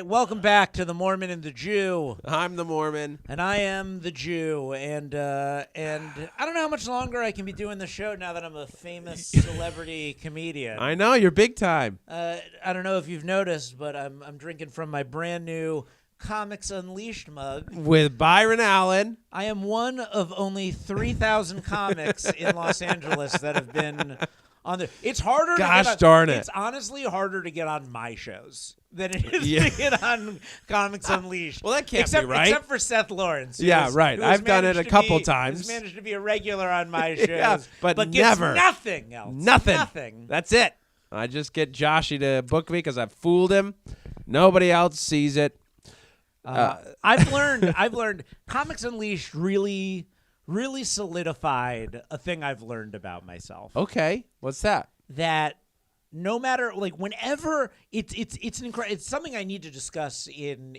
Welcome back to the Mormon and the Jew. I'm the Mormon. And I am the Jew. And I don't know how much longer I can be doing the show now that I'm a famous celebrity comedian. I know, you're big time. I don't know if you've noticed, but I'm drinking from my brand new Comics Unleashed mug. With Byron Allen. I am one of only 3,000 comics in Los Angeles that have been on there. It's harder darn it. It's honestly harder to get on my shows than it is to get on Comics Unleashed. Well, that can't be right. Except for Seth Lawrence. Right. I've done it a couple times. He's managed to be a regular on my shows. but gets never. Nothing else. Nothing. That's it. I just get Joshy to book me because I've fooled him. Nobody else sees it. I've learned Comics Unleashed really solidified a thing I've learned about myself. Okay. What's that? That no matter whenever it's something I need to discuss in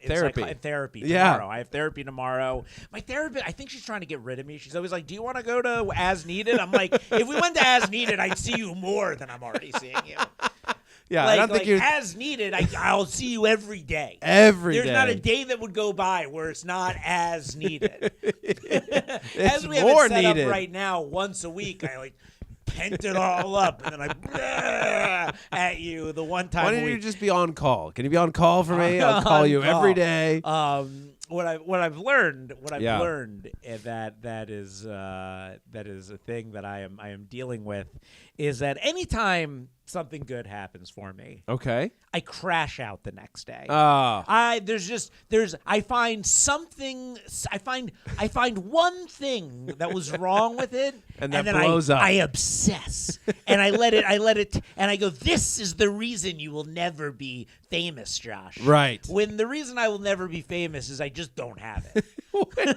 therapy. In therapy tomorrow. Yeah. I have therapy tomorrow. My therapist, I think she's trying to get rid of me. She's always like, "Do you want to go to As Needed?" I'm like, "If we went to As Needed, I'd see you more than I'm already seeing you." Yeah, I don't think you. As needed, I'll see you every day. There's not a day that would go by where it's not as needed. It's as we have more it set needed up right now, once a week, I pent it all up, and then I at you the one time. Why don't you just be on call? Can you be on call for me? I'll call you every day. What I've learned that is a thing that I am dealing with is that anytime something good happens for me, okay, I crash out the next day. Oh. I find one thing that was wrong with it, and then blows up. I obsess and I let it, and I go, "This is the reason you will never be famous, Josh." Right. When the reason I will never be famous is I just don't have it.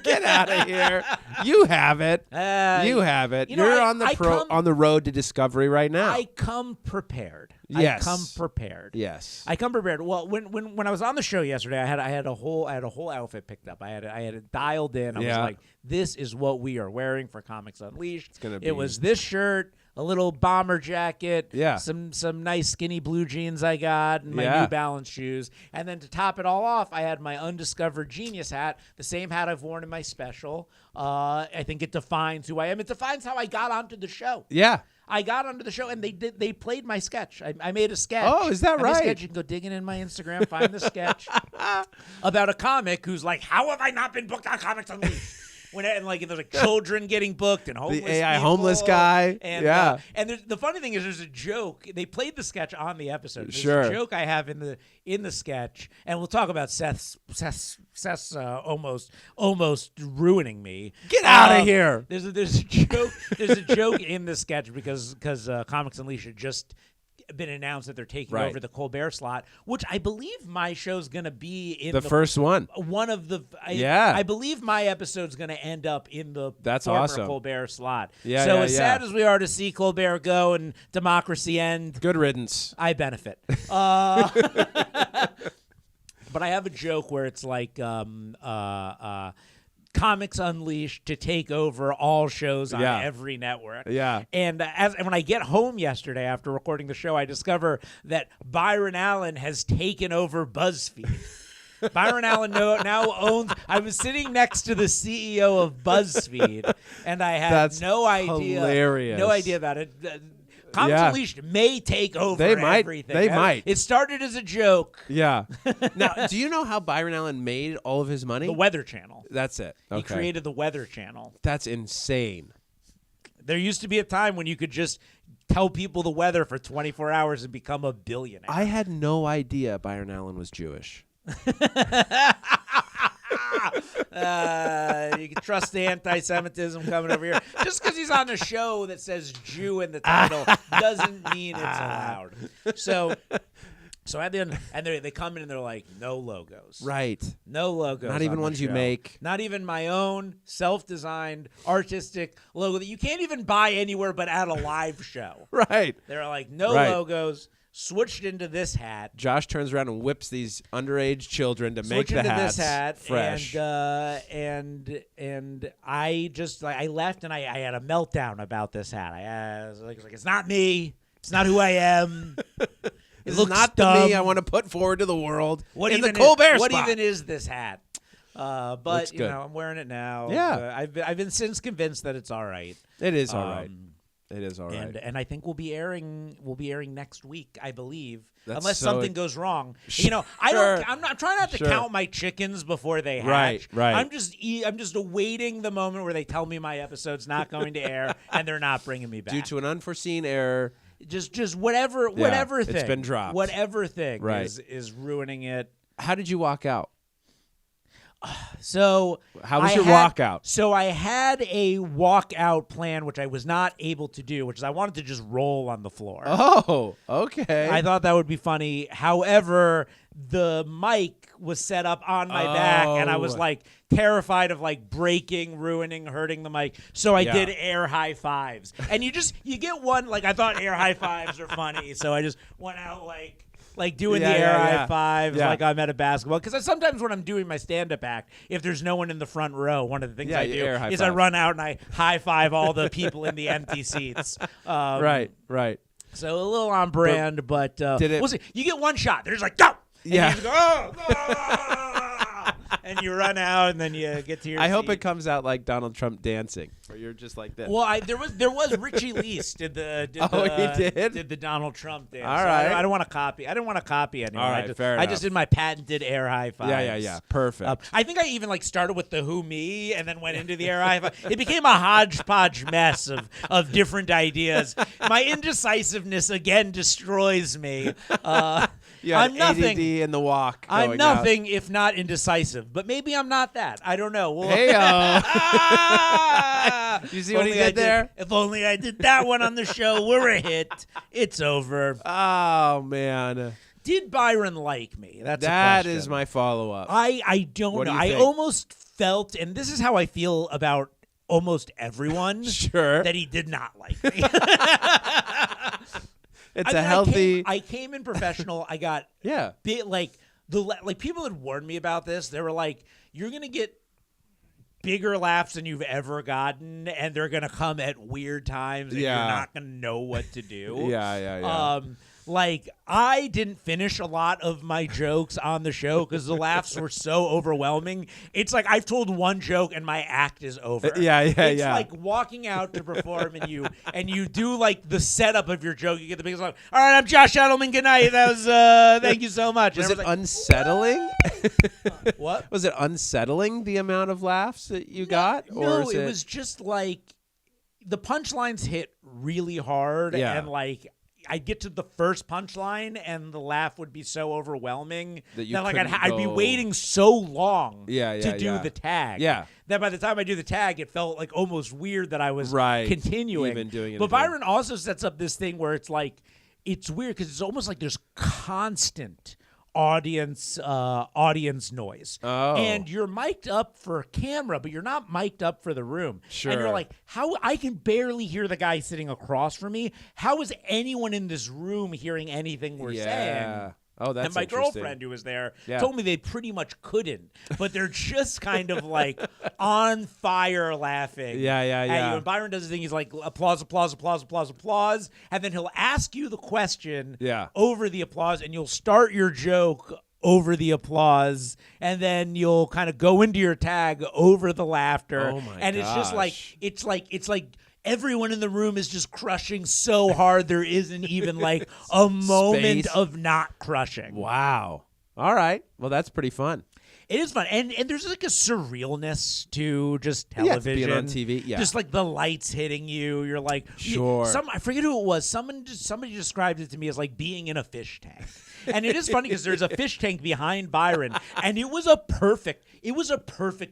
Get out of here! You have it. You have it. You're on the road to discovery right now. I come prepared. Yes. I come prepared. Yes. I come prepared. Well, when I was on the show yesterday, I had a whole outfit picked up. I had it dialed in. I was like, "This is what we are wearing for Comics Unleashed." It's gonna be. It was this shirt, a little bomber jacket, yeah, some nice skinny blue jeans I got, and my New Balance shoes. And then to top it all off, I had my Undiscovered Genius hat, the same hat I've worn in my special. I think it defines who I am. It defines how I got onto the show. Yeah. I got onto the show, and they played my sketch. I made a sketch. Oh, is that right? Sketch. You can go digging in my Instagram, find the sketch about a comic who's like, "How have I not been booked on Comics Unleashed?" There's children getting booked and homeless the AI people, homeless guy. And the funny thing is, there's a joke. They played the sketch on the episode. There's a joke I have in the sketch, and we'll talk about Seth's almost ruining me. Get out of here. There's a joke. There's a joke in the sketch because Comics Unleashed had just been announced that they're taking over the Colbert slot, which I believe my show's going to be in the first one. One of the I believe my episode's going to end up in the former Colbert slot. Yeah, so as sad as we are to see Colbert go and democracy end, good riddance. I benefit. But I have a joke where it's like Comics Unleashed to take over all shows on every network. Yeah. And when I get home yesterday after recording the show, I discover that Byron Allen has taken over BuzzFeed. Byron Allen now owns. I was sitting next to the CEO of BuzzFeed, and I had no idea. Hilarious. No idea about it. Comics Unleashed may take over everything. They might. It started as a joke. Yeah. Now, do you know how Byron Allen made all of his money? The Weather Channel. That's it. Okay. He created the Weather Channel. That's insane. There used to be a time when you could just tell people the weather for 24 hours and become a billionaire. I had no idea Byron Allen was Jewish. You can trust the anti-Semitism coming over here. Just because he's on a show that says Jew in the title doesn't mean it's allowed. So at the end, and they come in and they're like, "No logos, right? No logos, not even ones you make, not even my own self-designed artistic logo that you can't even buy anywhere but at a live show." Right? They're like, "No logos." Switched into this hat. Josh turns around and whips these underage children to make the hats fresh. And I just I left and I had a meltdown about this hat. I was like, it's not me. It's not who I am. This is not the me I want to put forward to the world. What in even the Colbert is, What spot. even is this hat? But good. I'm wearing it now. Yeah. I've been since convinced that it's all right. It is all right. It is all right. And I think we'll be airing next week, I believe. That's unless so something goes wrong. Sure. I'm trying not to Sure. count my chickens before they hatch. Right. I'm just awaiting the moment where they tell me my episode's not going to air and they're not bringing me back. Due to an unforeseen error. Just whatever thing. It's been dropped. Whatever thing Right. is ruining it. How did you walk out? So how was your walkout? So I had a walkout plan, which I was not able to do, which is I wanted to just roll on the floor. Oh, okay. I thought that would be funny. However, the mic was set up on my back, and I was like terrified of like breaking, ruining, hurting the mic. So I did air high fives, and you get one. Like I thought air high fives are funny, so I just went out like doing the air high fives like I'm at a basketball. Because sometimes when I'm doing my stand-up act, if there's no one in the front row, one of the things I do is I run out and I high five all the people in the empty seats. Right. So a little on brand, but we'll see. You get one shot. There's like, go! And Yeah. you just go, oh! And you run out, and then you get to your I hope seat. it comes out like Donald Trump dancing, where you're just like this. Well, there was Richie Lease did the he did? did the Donald Trump dance. All So right. I don't want to copy. I didn't want to copy anyone. All right, fair I enough. just did my patented air high fives. Yeah. Perfect. I think I even like started with the who me and then went into the air high five. It became a hodgepodge mess of different ideas. My indecisiveness again destroys me. You had I'm nothing. ADD in the walk. I'm going nothing if not indecisive, but maybe I'm not that. I don't know. Well, Hey-o. You see what he did there? If only I did that one on the show. We're a hit. It's over. Oh man, Did Byron like me? That is my follow-up. I don't What know. do you I think? almost felt, and this is how I feel about almost everyone, Sure. that he did not like me. It's I a mean, healthy. I came in professional. I got Yeah. like people had warned me about this. They were like, "You're gonna get bigger laughs than you've ever gotten, and they're gonna come at weird times, and you're not gonna know what to do." Yeah. Like I didn't finish a lot of my jokes on the show because the laughs were so overwhelming. It's like I've told one joke and my act is over. It's like walking out to perform and you do like the setup of your joke. You get the biggest laugh. All right, I'm Josh Edelman. Good night. That was thank you so much. Was And it I unsettling? what? Was it unsettling, the amount of laughs that you got? No, it was just like the punchlines hit really hard and like I'd get to the first punchline and the laugh would be so overwhelming that like I'd be waiting so long to do the tag. Yeah. That by the time I do the tag, it felt like almost weird that I was continuing. Even doing it but again. Byron also sets up this thing where it's like it's weird because it's almost like there's constant audience noise. And you're mic'd up for camera, but you're not mic'd up for the room. Sure. And you're like, how I can barely hear the guy sitting across from me. How is anyone in this room hearing anything we're saying? Oh, that's and my interesting. girlfriend who was there told me they pretty much couldn't, but they're just kind of like on fire laughing. Yeah. At you. And Byron does his thing. He's like applause, applause, applause, applause, applause, and then he'll ask you the question over the applause, and you'll start your joke over the applause, and then you'll kind of go into your tag over the laughter. Oh my and gosh. it's just like it's like everyone in the room is just crushing so hard there isn't even like a moment of not crushing. Wow. All right. Well, that's pretty fun. It is fun. And there's like a surrealness to just television. Being on TV. Yeah. Just like the lights hitting you. You're like, sure. I forget who it was. Somebody described it to me as like being in a fish tank. And it is funny because there's a fish tank behind Byron, and it was a perfect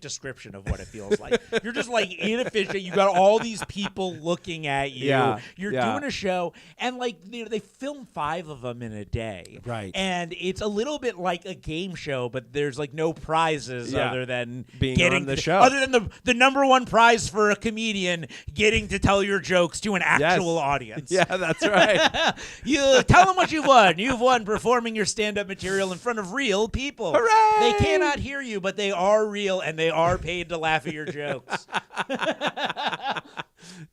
description of what it feels like. You're just like in a fish tank. You got all these people looking at you. Yeah. You're doing a show, and like they film 5 of them in a day. Right. And it's a little bit like a game show, but there's like no prizes other than being getting on the show. Other than the number one prize for a comedian getting to tell your jokes to an actual audience. Yeah, that's right. You tell them what you've won. You've won performing your stand-up material in front of real people. Hooray! They cannot hear you, but they are real, and they are paid to laugh at your jokes.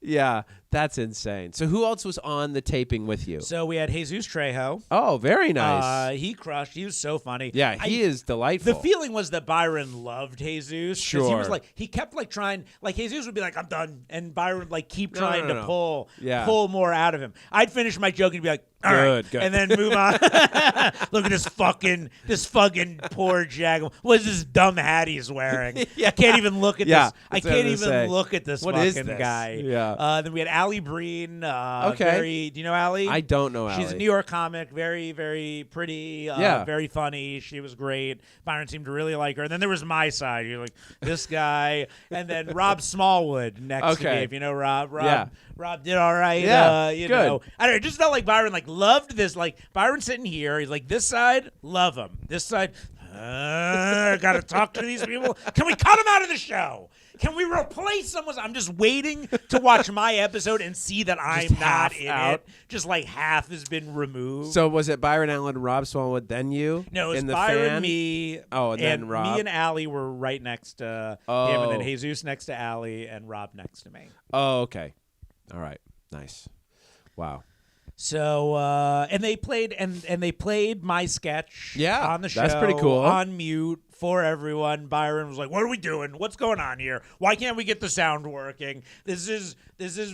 Yeah, that's insane. So who else was on the taping with you? So we had Jesus Trejo. Oh, very nice. He crushed. He was so funny. Yeah, he is delightful. The feeling was that Byron loved Jesus. Sure. He was he kept trying, Jesus would be like, I'm done. And Byron would keep trying to pull more out of him. I'd finish my joke and he'd be like, all right. Good. And then move on. Look at this fucking poor jag. What is this dumb hat he's wearing? I can't even look at this. I can't even look at this fucking guy. Yeah. Then we had Allie Breen. Okay. Do you know Allie? I don't know Allie. She's a New York comic. Very, very pretty. Very funny. She was great. Byron seemed to really like her. And then there was my side. You're like, this guy. And then Rob Smallwood next to me. If you know Rob. Rob did all right. Yeah, you good. know, I don't know. It just felt like Byron loved this. Byron sitting here, he's like, this side, love him. This side, got to talk to these people. Can we cut him out of the show? Can we replace someone? I'm just waiting to watch my episode and see that I'm not in it. Just half has been removed. So was it Byron Allen, Rob Smallwood, then you? No, it was in the Byron, fan? Me, and then Rob. Me and Allie were right next to him, and then Jesus next to Allie, and Rob next to me. Oh, okay. All right. Nice. Wow. So and they played my sketch on the show. That's pretty cool. On mute for everyone. Byron was like, "What are we doing? What's going on here? Why can't we get the sound working? This is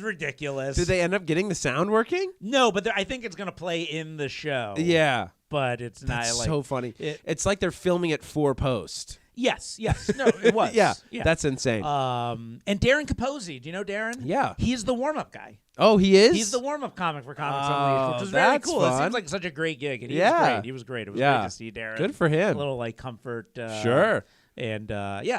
ridiculous." Did they end up getting the sound working? No, but I think it's going to play in the show. Yeah. But it's That's not so funny. It's like they're filming it for post. Yes. No, it was. yeah, that's insane. And Darren Capozzi, do you know Darren? Yeah. He's the warm-up guy. Oh, he is? He's the warm-up comic for Comics Unleashed, which was very cool. Fun. It seems like such a great gig, and he was great. He was great. It was great to see Darren. Good for him. A little comfort. Sure. And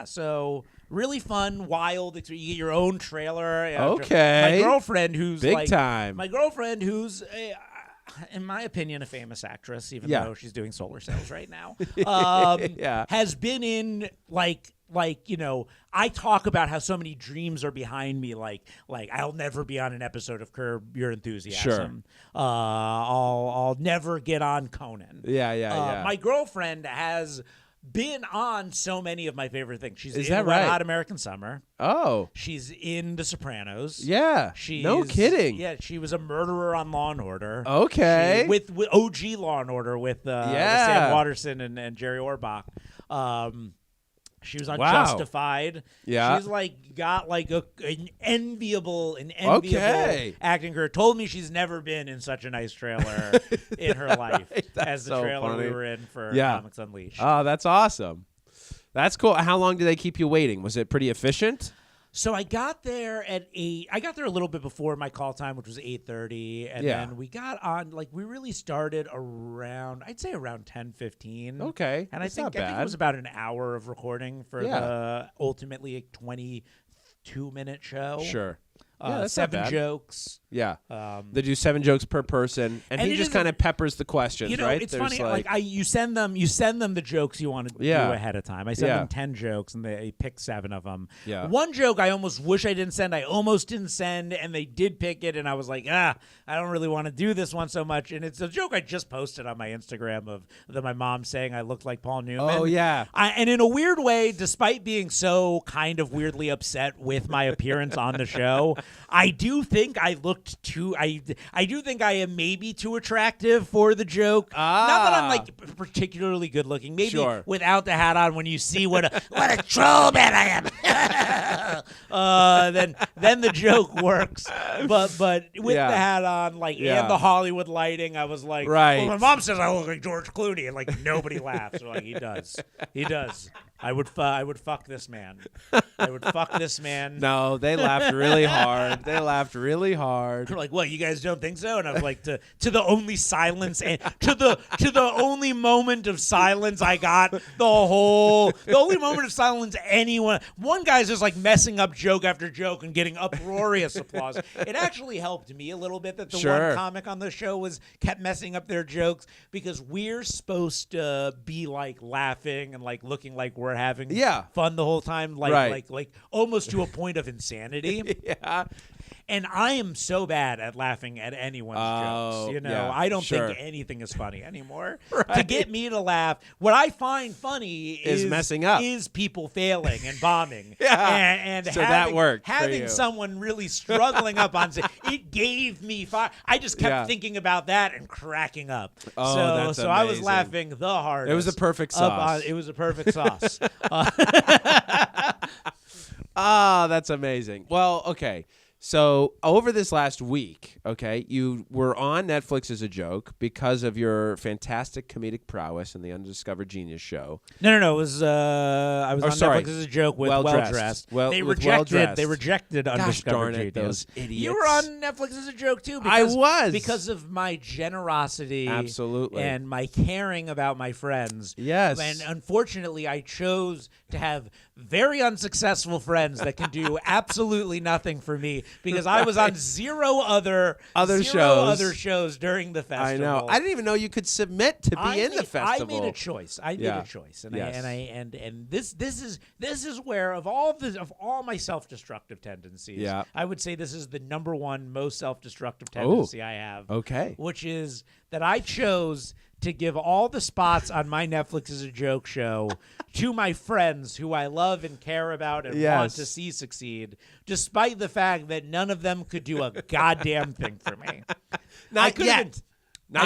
so really fun, wild. You get your own trailer. Okay. My girlfriend, who's big time. My girlfriend, who's in my opinion, a famous actress, even though she's doing solar sales right now, has been in I talk about how so many dreams are behind me. Like I'll never be on an episode of Curb Your Enthusiasm. Sure. I'll never get on Conan. Yeah. My girlfriend has been on so many of my favorite things. She's in right? Hot American Summer. Oh. She's in The Sopranos. Yeah. No kidding. Yeah, she was a murderer on Law and Order. Okay. With OG Law and Order with Sam Waterston and Jerry Orbach. She was on Justified. Yeah. She's got an enviable acting career. Told me she's never been in such a nice trailer in her life as the trailer we were in for Comics Unleashed. Oh, that's awesome. That's cool. How long did they keep you waiting? Was it pretty efficient? So I got there at 8. I got there a little bit before my call time, which was 8:30, and then we got on. We really started around, I'd say around 10:15. Okay, and I think it was about an hour of recording for the ultimately a 22-minute show. Sure. That's 7 jokes. Yeah. They do 7 jokes per person, and he just kind of peppers the questions, right? It's funny. You send them the jokes you want to do ahead of time. I send them 10 jokes, and they pick 7 of them. Yeah. One joke I almost wish I didn't send. I almost didn't send, and they did pick it, and I was like, I don't really want to do this one so much. And it's a joke I just posted on my Instagram of my mom saying I looked like Paul Newman. Oh yeah. And in a weird way, despite being so kind of weirdly upset with my appearance on the show, I do think I looked too. I do think I am maybe too attractive for the joke. Not that I'm particularly good looking. Maybe without the hat on, when you see what a troll man I am, then the joke works. But with the hat on, and the Hollywood lighting, I was like, well, my mom says I look like George Clooney, and nobody laughs. So he does. I would fuck this man. I would fuck this man. No, they laughed really hard. They're like, what? You guys don't think so? And I was like, to the only silence and to the only moment of silence I got the only moment of silence anyone. One guy's just messing up joke after joke and getting uproarious applause. It actually helped me a little bit that the one comic on the show kept messing up their jokes, because we're supposed to be laughing and looking like we're having fun the whole time, like almost to a point of insanity. Yeah. And I am so bad at laughing at anyone's jokes. You know, yeah, I don't sure. think anything is funny anymore. Right. To get me to laugh, what I find funny is messing up, is people failing and bombing. Yeah, and so having, that worked. Having someone really struggling up on stage, it gave me fire. I just kept thinking about that and cracking up. Oh, that's so I was amazing. laughing the hardest. It was a perfect sauce. It was a perfect sauce. That's amazing. Well, okay. So over this last week, okay, you were on Netflix as a joke because of your fantastic comedic prowess in the Undiscovered Genius show. No. It was I was on Netflix as a joke with Well Dressed. They rejected Undiscovered Genius. Those idiots. You were on Netflix as a joke too. I was because of my generosity, absolutely, and my caring about my friends. Yes, and unfortunately, I chose to have very unsuccessful friends that can do absolutely nothing for me because I was on zero other shows during the festival. I know. I didn't even know you could submit to be in the festival. I made a choice. And this is where of all my self-destructive tendencies, I would say this is the number one most self-destructive tendency I have. Okay, which is that I chose to give all the spots on my Netflix as a joke show to my friends who I love and care about and want to see succeed, despite the fact that none of them could do a goddamn thing for me. Not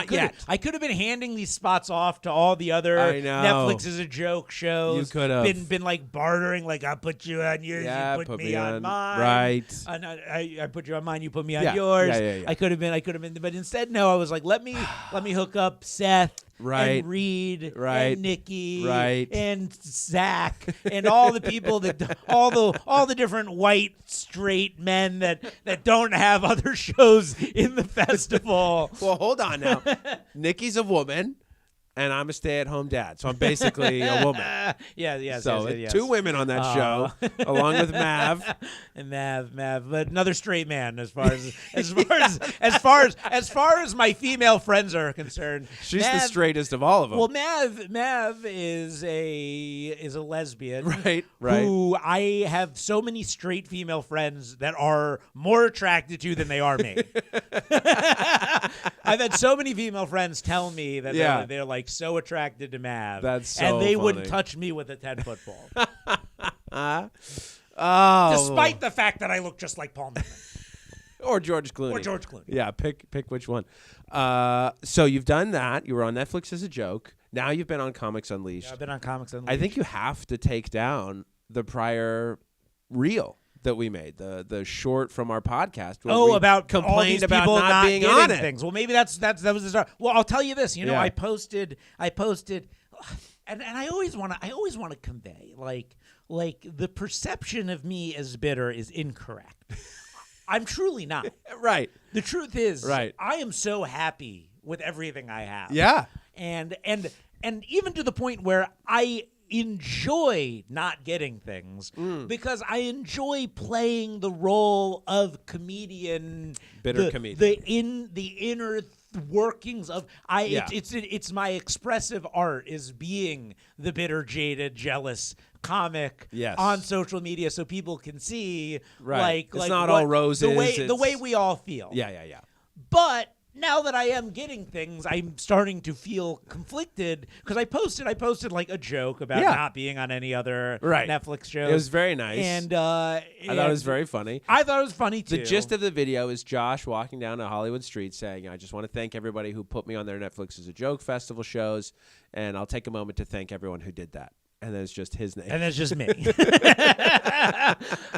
yet. I could have been handing these spots off to all the other Netflix as a joke shows. You could have been like bartering, like I put you on yours, you put me on mine. Right. I put you on mine, you put me on yours. Yeah. I could have been, but instead, no. I was like, let me hook up Seth. And Reed, and Nikki, and Zach, and all the people that all the different white straight men that don't have other shows in the festival. Well, hold on now. Nikki's a woman. And I'm a stay-at-home dad, so I'm basically a woman. Yes. Two women on that show, along with Mav and Mav, but another straight man as far as my female friends are concerned. She's the straightest of all of them. Well, Mav is a lesbian, right? Who I have so many straight female friends that are more attracted to than they are me. I've had so many female friends tell me that they're like so attracted to Mav. That's so and they funny. wouldn't touch me with a 10-foot pole. Oh. Despite the fact that I look just like Paul Newman. Or George Clooney. Yeah, pick which one. So you've done that. You were on Netflix as a joke. Now you've been on Comics Unleashed. Yeah, I've been on Comics Unleashed. I think you have to take down the prior reel that we made, the short from our podcast. About complained about people not being on it. Things. Well, maybe that was the start. Well, I'll tell you this. You know, I posted, and I always want to convey like the perception of me as bitter is incorrect. I'm truly not. Right. The truth is, right. I am so happy with everything I have. Yeah. And even to the point where I enjoy not getting things because I enjoy playing the role of comedian, bitter comedian, the inner workings of it's my expressive art is being the bitter, jaded, jealous comic on social media so people can see it's not all roses, the way we all feel. Yeah. But now that I am getting things, I'm starting to feel conflicted because I posted like a joke about not being on any other Netflix shows. It was very nice. And I thought it was very funny. I thought it was funny too. The gist of the video is Josh walking down a Hollywood street saying, I just want to thank everybody who put me on their Netflix as a joke festival shows, and I'll take a moment to thank everyone who did that. And then it's just his name. And it's just me.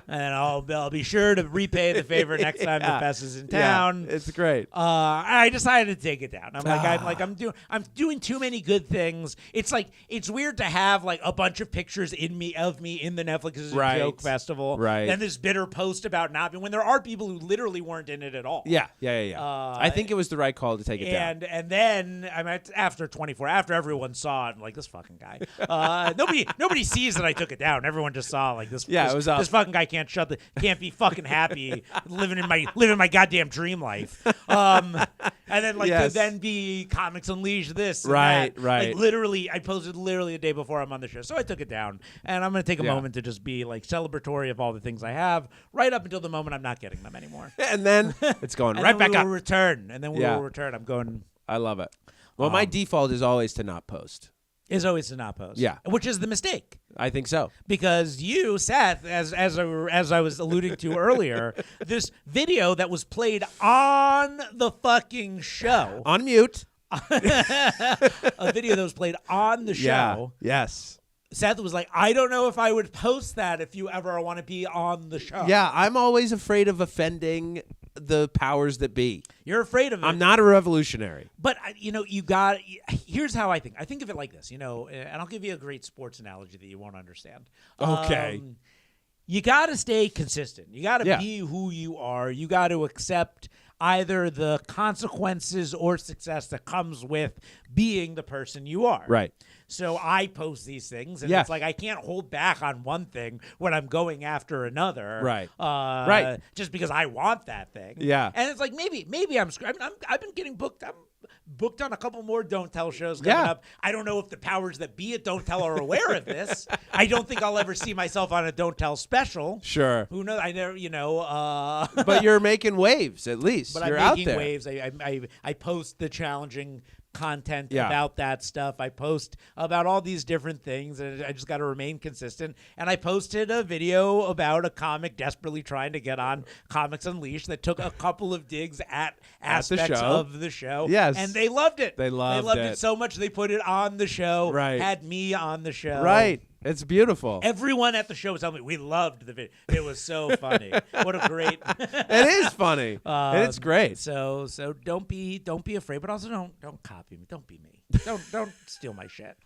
And I'll be sure to repay the favor next time the fest is in town. Yeah, it's great. I decided to take it down. I'm doing too many good things. It's like it's weird to have like a bunch of pictures of me in the Netflix as a joke festival. Right. And this bitter post about not being when there are people who literally weren't in it at all. Yeah. I think it was the right call to take it down. And then after 24, after everyone saw it, I'm like, this fucking guy. Nobody sees that I took it down. Everyone just saw like this. Yeah, it was up. This fucking guy can't be fucking happy living my goddamn dream life. And then like Yes. to then be Comics Unleashed this and Right, that. right. Like literally, I posted literally the day before I'm on the show. So I took it down. And I'm going to take a Yeah. moment to just be like celebratory of all the things I have right up until the moment I'm not getting them anymore. And then it's going And right then back we will up. return. And then we Yeah. will return. I'm going... I love it. Well, my default is always to not post. Is always to not post. Yeah. Which is the mistake. I think so. Because you, Seth, as I was alluding to earlier, this video that was played on the fucking show, On mute. a video that was played on the show, Yes. Seth was like, I don't know if I would post that if you ever want to be on the show. Yeah, I'm always afraid of offending the powers that be. You're afraid of it. I'm not a revolutionary. But, you got – here's how I think. I think of it like this, and I'll give you a great sports analogy that you won't understand. Okay. You got to stay consistent. You got to Yeah. be who you are. You got to accept either the consequences or success that comes with being the person you are. Right. So I post these things, and Yeah. it's like I can't hold back on one thing when I'm going after another. Right. Right. Just because I want that thing. Yeah. And it's like maybe I've been getting booked. I'm booked on a couple more Don't Tell shows coming Yeah. up. I don't know if the powers that be at Don't Tell are aware of this. I don't think I'll ever see myself on a Don't Tell special. Sure. Who knows? I never, But you're making waves, at least. But You're I'm out making there. waves. I post the challenging content Yeah. about that stuff. I post about all these different things, and I just got to remain consistent. And I posted a video about a comic desperately trying to get on Comics Unleashed that took a couple of digs at aspects show. of the show. Yes. And they loved it. They loved it it. so much they put it on the show. Right. Had me on the show. Right. It's beautiful. Everyone at the show was telling me we loved the video. It was so funny. What a great. It is funny. And it's great. So don't be afraid, but also don't copy me. Don't be me. Don't steal my shit.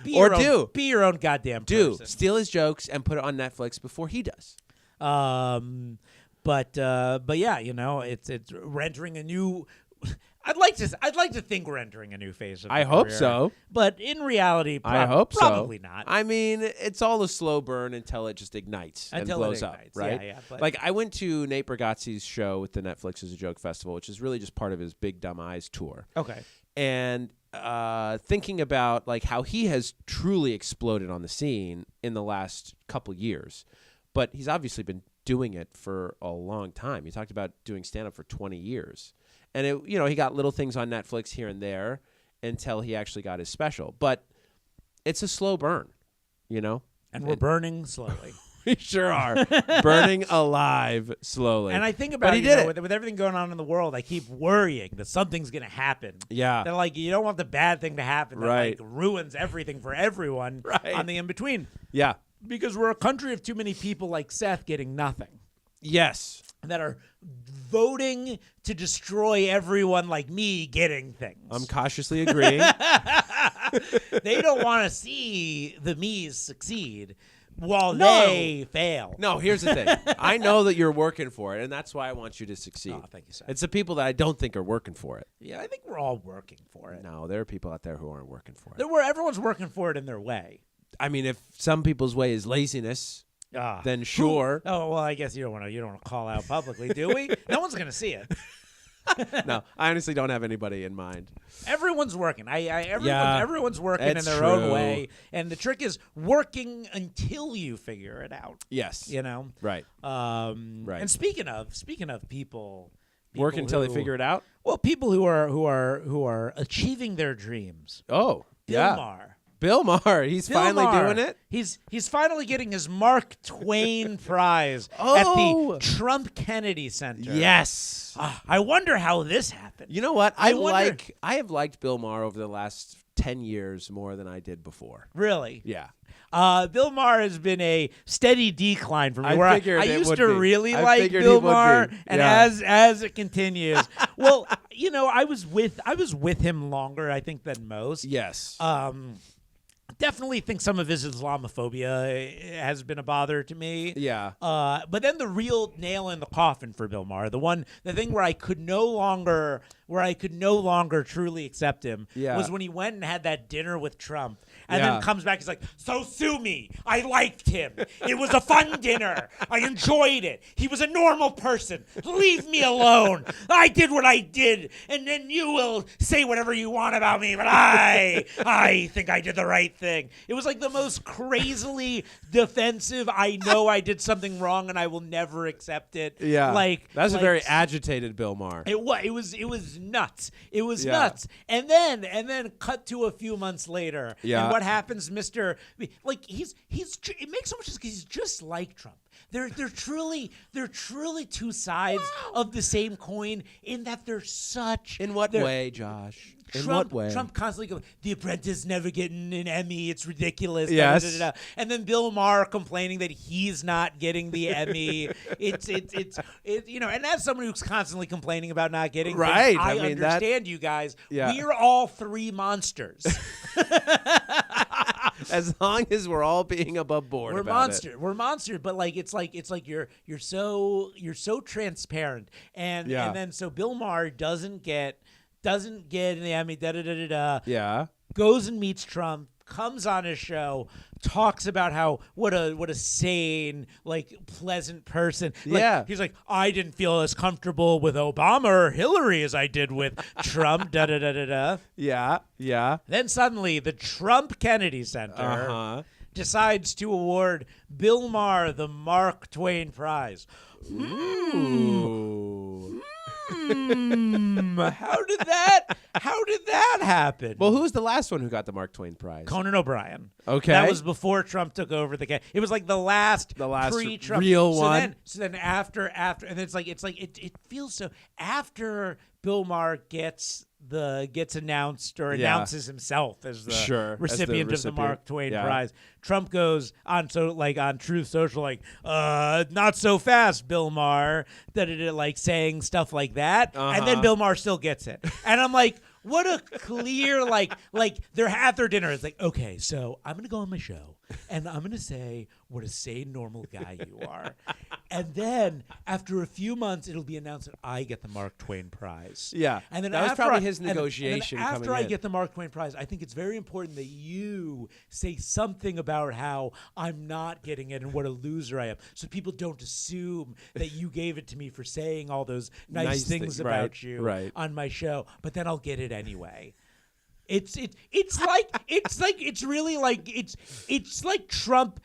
Be your own goddamn person. Steal his jokes and put it on Netflix before he does. But yeah, it's we're entering a new. I'd like to think we're entering a new phase of I the hope career, so. But in reality, I hope so. probably not. I mean, it's all a slow burn until it just ignites Until it and blows ignites. up, right? Yeah, but- like I went to Nate Bargatze's show with the Netflix is a Joke Festival, which is really just part of his Big Dumb Eyes tour. Okay. And thinking about like how he has truly exploded on the scene in the last couple years, but he's obviously been doing it for a long time. He talked about doing stand-up for 20 years. And he got little things on Netflix here and there until he actually got his special. But it's a slow burn, And we're burning slowly. We sure are. Burning alive slowly. And I think about But he did it. with everything going on in the world, I keep worrying that something's going to happen. Yeah. That like you don't want the bad thing to happen that Right. like ruins everything for everyone Right. on the in between. Yeah. Because we're a country of too many people like Seth getting nothing. Yes. That are voting to destroy everyone like me getting things. I'm cautiously agreeing. They don't want to see the me's succeed while No. they fail. No, here's the thing. I know that you're working for it, and that's why I want you to succeed. Oh, thank you, Seth. It's the people that I don't think are working for it. Yeah, I think we're all working for it. No, there are people out there who aren't working for it. Everyone's working for it in their way. I mean, if some people's way is laziness, Ah. then sure. Oh well, I guess you don't want to call out publicly, do we? No one's gonna see it. No, I honestly don't have anybody in mind. Everyone's working. Yeah, everyone's working in it's their own true. way, and the trick is working until you figure it out. Yes. Right. Right. And speaking of people Work until they who- figure it out? Well, people who are achieving their dreams. Oh, Bill yeah. Maher. Bill Maher, he's Bill finally Maher. doing it? He's finally getting his Mark Twain Prize at Oh. the Trump Kennedy Center. Yes. I wonder how this happened. You know what? I have liked Bill Maher over the last 10 years more than I did before. Really? Yeah. Bill Maher has been a steady decline for me. I where figured I it used would to be. really I like figured Bill he would Maher, be. and Yeah. as it continues, well, I was with him longer, I think, than most. Yes. Definitely think some of his Islamophobia has been a bother to me. Yeah. But then the real nail in the coffin for Bill Maher, the thing where I could no longer truly accept him was when he went and had that dinner with Trump. And then comes back, he's like, so sue me. I liked him. It was a fun dinner. I enjoyed it. He was a normal person. Leave me alone. I did what I did. And then you will say whatever you want about me, but I think I did the right thing. It was like the most crazily defensive, I know I did something wrong and I will never accept it. Yeah. That's a like, very agitated Bill Maher. It was nuts. It was nuts. And then cut to a few months later. Yeah. And what happens, Mr. Like it makes so much sense because he's just like Trump. They're truly two sides of the same coin in that they're such. In what way, Josh? In what way? Trump constantly goes, The Apprentice never getting an Emmy. It's ridiculous. Yes. Da, da, da, da. And then Bill Maher complaining that he's not getting the Emmy. It's and as someone who's constantly complaining about not getting right, things, I understand you guys. Yeah. We're all three monsters. As long as we're all being above board, We're about monster. it. We're monster. But it's like you're so transparent, and then so Bill Maher doesn't get an Emmy. Da da da da da. Yeah. Goes and meets Trump. Comes on his show, talks about how what a sane, pleasant person. He's like, I didn't feel as comfortable with Obama or Hillary as I did with Trump. Da da da da da. Yeah, yeah. Then suddenly, the Trump Kennedy Center decides to award Bill Maher the Mark Twain Prize. Ooh. How did that happen? Well, who was the last one who got the Mark Twain Prize? Conan O'Brien. Okay. That was before Trump took over the case. It was like the last pre-Trump real one. So then after and it feels so after Bill Maher gets announced or announces himself as the recipient of the Mark Twain Prize. Trump goes on on Truth Social not so fast, Bill Maher, saying stuff like that, and then Bill Maher still gets it, and I'm like, what a clear they're at their dinner. It's like, okay, so I'm gonna go on my show and I'm gonna say what a sane, normal guy you are, and then after a few months, it'll be announced that I get the Mark Twain Prize. Yeah, and then that was probably his negotiation. And then after I get the Mark Twain Prize, I think it's very important that you say something about how I'm not getting it and what a loser I am, so people don't assume that you gave it to me for saying all those nice things about you on my show. But then I'll get it anyway. It's like Trump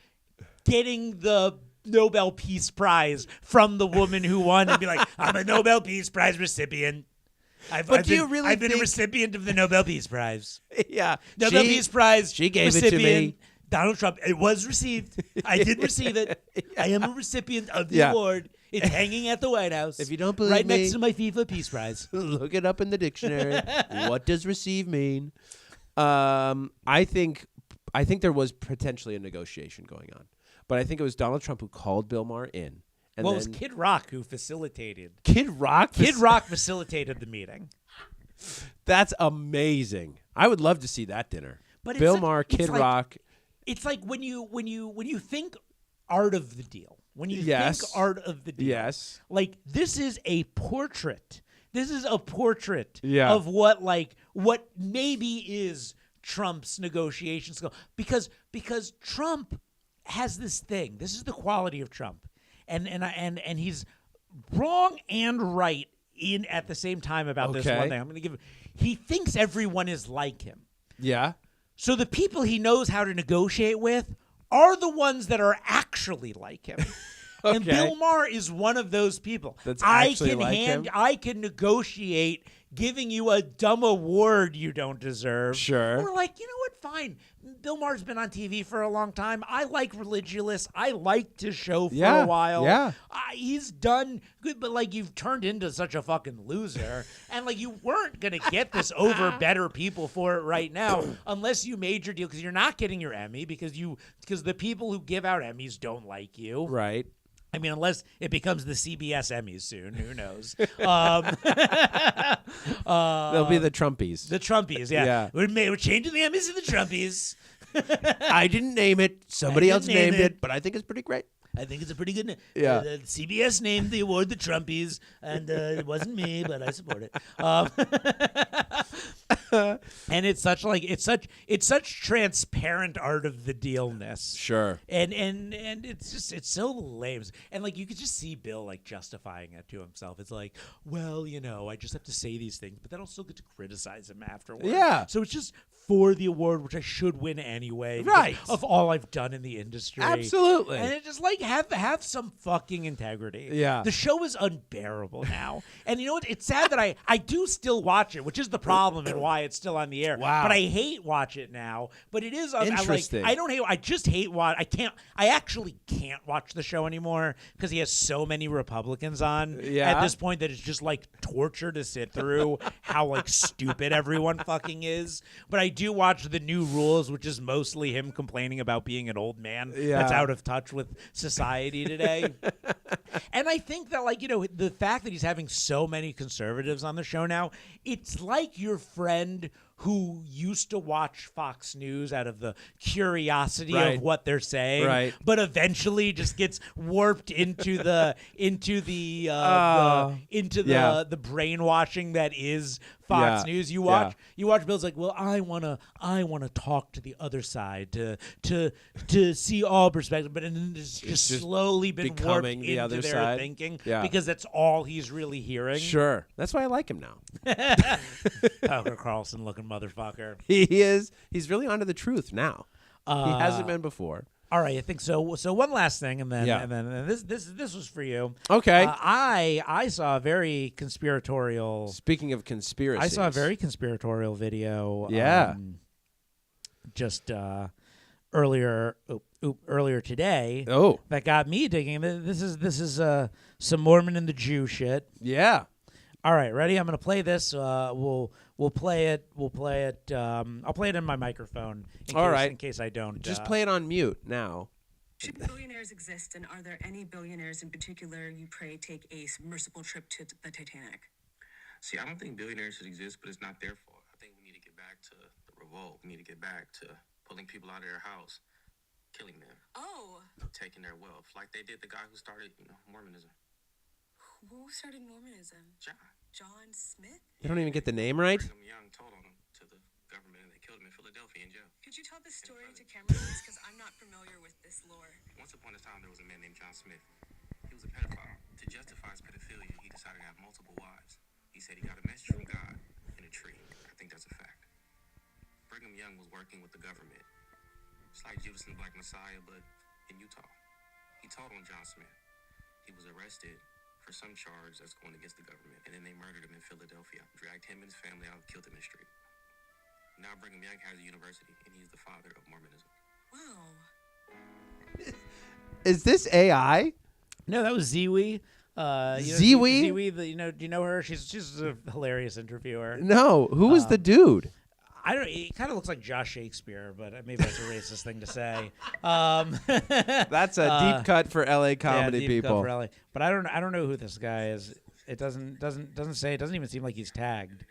getting the Nobel Peace Prize from the woman who won and be like, I'm a Nobel Peace Prize recipient. I've been a recipient of the Nobel Peace Prize. Yeah. Nobel Peace Prize. She gave recipient, it to me. Donald Trump. It was received. I did receive it. I am a recipient of the award. It's hanging at the White House. If you don't believe right me, next to my FIFA Peace Prize. Look it up in the dictionary. What does receive mean? I think there was potentially a negotiation going on, but I think it was Donald Trump who called Bill Maher in. And it was Kid Rock who facilitated. Kid Rock facilitated the meeting. That's amazing. I would love to see that dinner. But Bill Maher, Kid Rock. It's like when you think art of the deal. When you think art of the deal. Yes. Like this is a portrait. This is a portrait of what maybe is Trump's negotiation skill. Because Trump has this thing. This is the quality of Trump. And he's wrong and right at the same time about this one thing. I'm going to he thinks everyone is like him. Yeah. So the people he knows how to negotiate with are the ones that are actually like him. Okay. And Bill Maher is one of those people. That's actually like him? I can negotiate giving you a dumb award you don't deserve. Sure. Or you know what? Fine. Bill Maher's been on TV for a long time. I like Religulous. I liked his show for a while. Yeah. He's done good, but you've turned into such a fucking loser. And you weren't going to get this over better people for it right now unless you made your deal, because you're not getting your Emmy because the people who give out Emmys don't like you. Right. I mean, unless it becomes the CBS Emmys soon, who knows? They'll be the Trumpies. The Trumpies, yeah. We're changing the Emmys to the Trumpies. I didn't name it. Somebody else named it, but I think it's pretty great. I think it's a pretty good name. Yeah. CBS named the award the Trumpies, and it wasn't me, but I support it. And it's such transparent art of the dealness. Sure. And it's so lame. And like you could just see Bill like justifying it to himself. It's like, well, I just have to say these things, but then I'll still get to criticize him afterwards. Yeah. So it's just for the award, which I should win anyway. Right. Of all I've done in the industry. Absolutely. And it just like have some fucking integrity. Yeah. The show is unbearable now. And you know what? It's sad that I do still watch it, which is the problem and why it's still on the air. Wow. But I hate watch it now. But it is interesting. I just hate watch. I actually can't watch the show anymore because he has so many Republicans on at this point that it's just like torture to sit through how like stupid everyone fucking is. But I do watch the new rules, which is mostly him complaining about being an old man that's out of touch with society today. And I think that the fact that he's having so many conservatives on the show now, it's like your friend who used to watch Fox News out of the curiosity of what they're saying, but eventually just gets warped into the brainwashing that is Fox News. You watch Bill's like, well, I wanna talk to the other side to see all perspectives, but then it's just slowly been warped the into other their side. thinking because that's all he's really hearing. Sure. That's why I like him now. Tucker Carlson looking motherfucker. He is. He's really onto the truth now. He hasn't been before. All right, I think so. So one last thing, and then this was for you. Okay. I saw a very conspiratorial. Speaking of conspiracies, I saw a very conspiratorial video. Yeah. Just earlier today. Oh. That got me digging. This is some Mormon and the Jew shit. Yeah. All right, ready? I'm gonna play this. We'll play it. I'll play it in my microphone. In case I don't. Just play it on mute now. Should billionaires exist, and are there any billionaires in particular you pray take a submersible trip to the Titanic? See, I don't think billionaires should exist, but it's not their fault. I think we need to get back to the revolt. We need to get back to pulling people out of their house, killing them. Oh. Taking their wealth, like they did the guy who started, Mormonism. Who started Mormonism? John Smith? They don't even get the name right? Brigham Young told on him to the government, and they killed him in Philadelphia in jail. Could you tell this story to camera, please? Because I'm not familiar with this lore. Once upon a time, there was a man named John Smith. He was a pedophile. To justify his pedophilia, he decided to have multiple wives. He said he got a message from God in a tree. I think that's a fact. Brigham Young was working with the government. It's like Judas and the Black Messiah, but in Utah. He told on John Smith. He was arrested for some charge that's going against the government, and then they murdered him in Philadelphia, dragged him and his family out, killed him in the street. Now Brigham Young has a university, and he's the father of Mormonism. Wow. Is this AI? No, that was Ziwi. Ziwi? Ziwi, do you know her? She's a hilarious interviewer. No. Who was the dude? I don't. He kind of looks like Josh Shakespeare, but maybe that's a racist thing to say. That's a deep cut for LA comedy deep people. Cut for LA. But I don't know who this guy is. It doesn't say. It doesn't even seem like he's tagged.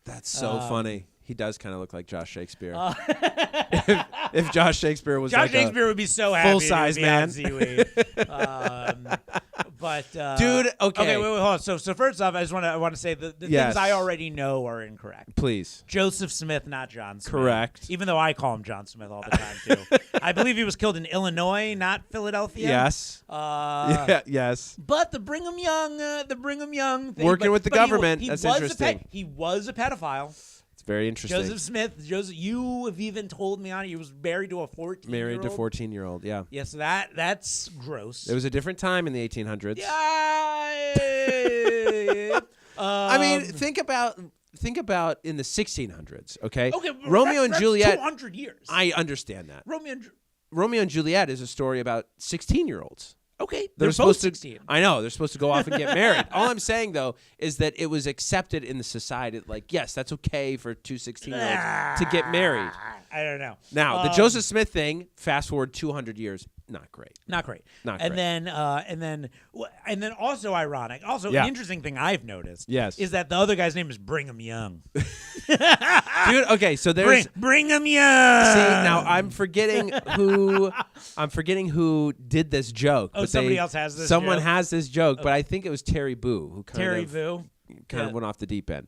That's so funny. He does kind of look like Josh Shakespeare. If Josh Shakespeare was Shakespeare would be so happy full-size to be man. on Ziwi. But dude, okay, wait, hold on. So first off, I want to say the things I already know are incorrect. Please. Joseph Smith, not John Smith. Correct. Even though I call him John Smith all the time too. I believe he was killed in Illinois, not Philadelphia. Yes. Yes. But the Brigham Young thing, working with the government. He that's was interesting. He was a pedophile. It's very interesting. Joseph Smith. You have even told me on it. He was married to a 14-year-old. Married to 14-year-old. Yeah. Yes, that's gross. It was a different time in the 1800s. Yeah. I mean, think about in the 1600s. Okay. Okay. Romeo and Juliet. 200 years. I understand that. Romeo and Juliet is a story about 16-year-olds. Okay, They're both supposed 16. to. I know they're supposed to go off and get married. All I'm saying though is that it was accepted in the society. Like, yes, that's okay for two 16-year-olds to get married. I don't know. Now, the Joseph Smith thing. Fast forward 200 years. not great. Not great. Not and great. And then also ironic. Also, Yeah. an interesting thing I've noticed. Yes. Is that the other guy's name is Brigham Young. Dude, okay, so there's Brigham Young. See, now I'm forgetting who did this joke. Oh, but somebody else has this Someone joke? has this joke, but I think it was Terry Boo who Terry Vu. kind of went off the deep end.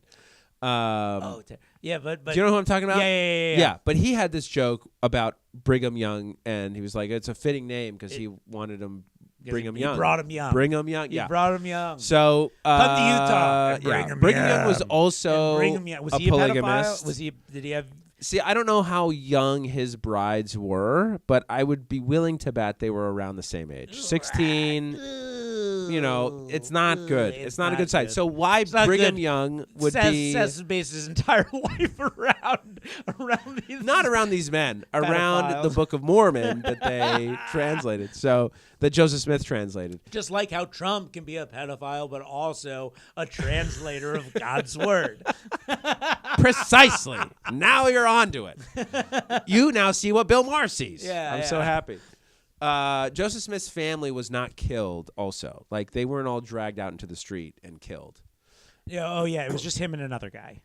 But Do you know who I'm talking about? Yeah. But he had this joke about Brigham Young, and he was like, it's a fitting name because he wanted him Brigham Young. He brought him young. Brigham Young, yeah. He brought him young. So Come to Utah. And yeah. Brigham Young was Young. also Brigham Young. Was a he a polygamist. pedophile? Did he have? See, I don't know how young his brides were, but I would be willing to bet they were around the same age. 16, you know, it's not good. It's not a good sight. good. So why It's not Brigham good. Young would Seth be has based his entire life around these. not around these men, around Pedophiles. the Book of Mormon that they translated. So that Joseph Smith translated. Just like how Trump can be a pedophile, but also a translator of God's word. Precisely. Now you're onto it. You now see what Bill Maher sees. Yeah, I'm so yeah. happy. Joseph Smith's family was not killed also. Like, they weren't all dragged out into the street and killed. Yeah. Oh, yeah. It was just him and another guy.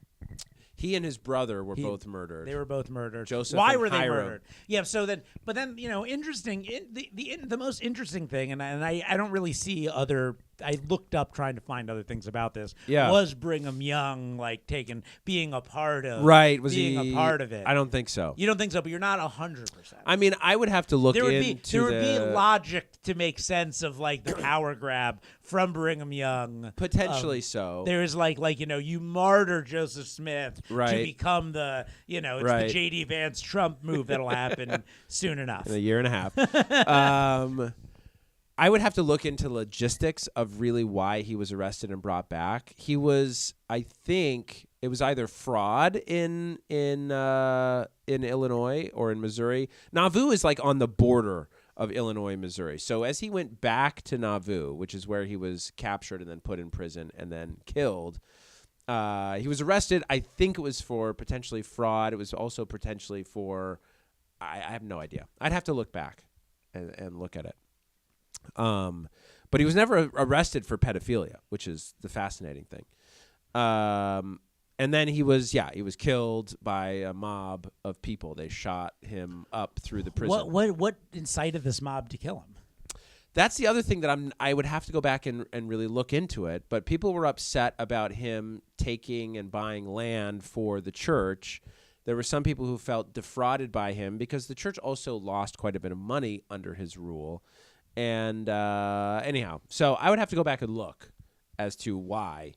He and his brother were both murdered. They were both murdered. Joseph Why and were they Hiram. murdered? Yeah. So then, but then interesting. The most interesting thing, and I don't really see other. I looked up trying to find other things about this. Yeah. Was Brigham Young being a part of? Right. Was being he a part of it? I don't think so. You don't think so, but you're not 100%. I mean, I would have to look There would into be logic to make sense of like the power grab from Brigham Young. potentially so. There is you martyr Joseph Smith to Right. become the it's Right. the J.D. Vance Trump move that'll happen soon enough. In a year and a half. I would have to look into logistics of really why he was arrested and brought back. He was, I think, it was either fraud in Illinois or in Nauvoo. Nauvoo is like on the border of Illinois and Missouri. So as he went back to Nauvoo, which is where he was captured and then put in prison and then killed, he was arrested. I think it was for potentially fraud. It was also potentially for, I have no idea. I'd have to look back and look at it. But he was never arrested for pedophilia, which is the fascinating thing. And then he was killed by a mob of people. They shot him up through the prison. What incited this mob to kill him? That's the other thing that I would have to go back and really look into it. But people were upset about him taking and buying land for the church. There were some people who felt defrauded by him because the church also lost quite a bit of money under his rule. And anyhow, so I would have to go back and look as to why.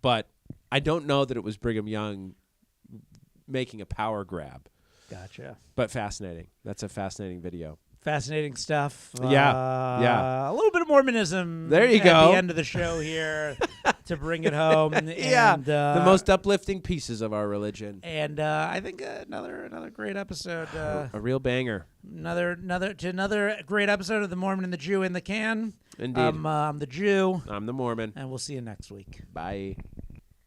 But I don't know that it was Brigham Young making a power grab. Gotcha. But fascinating. That's a fascinating video. Fascinating stuff. Yeah. A little bit of Mormonism. There you at go. the end of the show here to bring it home. Yeah. And, the most uplifting pieces of our religion. And I think another great episode. A real banger. Another great episode of The Mormon and the Jew in the can. Indeed. I'm the Jew. I'm the Mormon. And we'll see you next week. Bye.